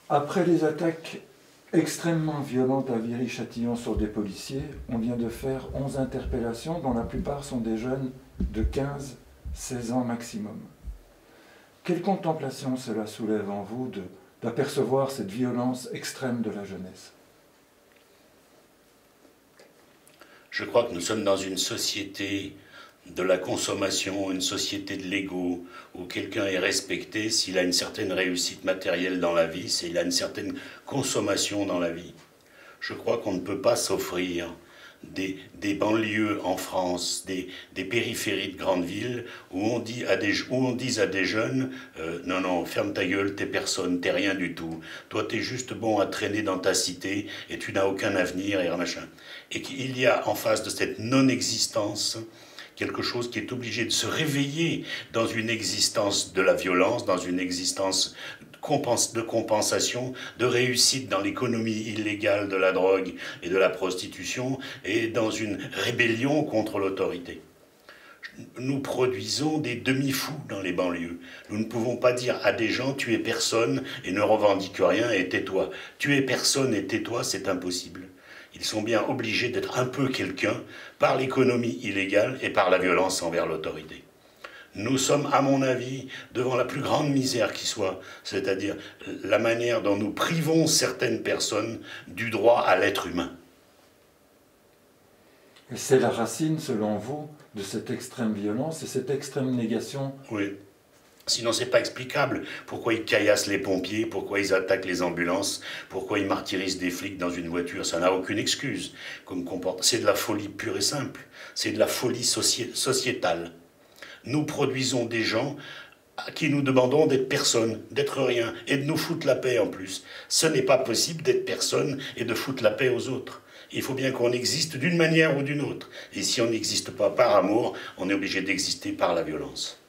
Après les attaques extrêmement violentes à Viry-Châtillon sur des policiers, on vient de faire 11 interpellations, dont la plupart sont des jeunes de 15-16 ans maximum. Quelle contemplation cela soulève en vous d'apercevoir cette violence extrême de la jeunesse? Je crois que nous sommes dans une société de la consommation, une société de l'ego, où quelqu'un est respecté s'il a une certaine réussite matérielle dans la vie, s'il a une certaine consommation dans la vie. Je crois qu'on ne peut pas s'offrir des banlieues en France, des périphéries de grandes villes, où on dise à des jeunes non, non, ferme ta gueule, t'es personne, t'es rien du tout. Toi, t'es juste bon à traîner dans ta cité, et tu n'as aucun avenir, et machin. Et qu'il y a en face de cette non-existence quelque chose qui est obligé de se réveiller dans une existence de la violence, dans une existence de compensation, de réussite dans l'économie illégale de la drogue et de la prostitution, et dans une rébellion contre l'autorité. Nous produisons des demi-fous dans les banlieues. Nous ne pouvons pas dire à des gens « tu es personne et ne revendique rien et tais-toi ». « Tu es personne et tais-toi », c'est impossible. Ils sont bien obligés d'être un peu quelqu'un par l'économie illégale et par la violence envers l'autorité. Nous sommes, à mon avis, devant la plus grande misère qui soit, c'est-à-dire la manière dont nous privons certaines personnes du droit à l'être humain. Et c'est la racine, selon vous, de cette extrême violence et cette extrême négation? Oui. Sinon, c'est pas explicable. Pourquoi ils caillassent les pompiers, pourquoi ils attaquent les ambulances, pourquoi ils martyrisent des flics dans une voiture. Ça n'a aucune excuse. C'est de la folie pure et simple. C'est de la folie sociétale. Nous produisons des gens à qui nous demandons d'être personne, d'être rien, et de nous foutre la paix en plus. Ce n'est pas possible d'être personne et de foutre la paix aux autres. Il faut bien qu'on existe d'une manière ou d'une autre. Et si on n'existe pas par amour, on est obligé d'exister par la violence.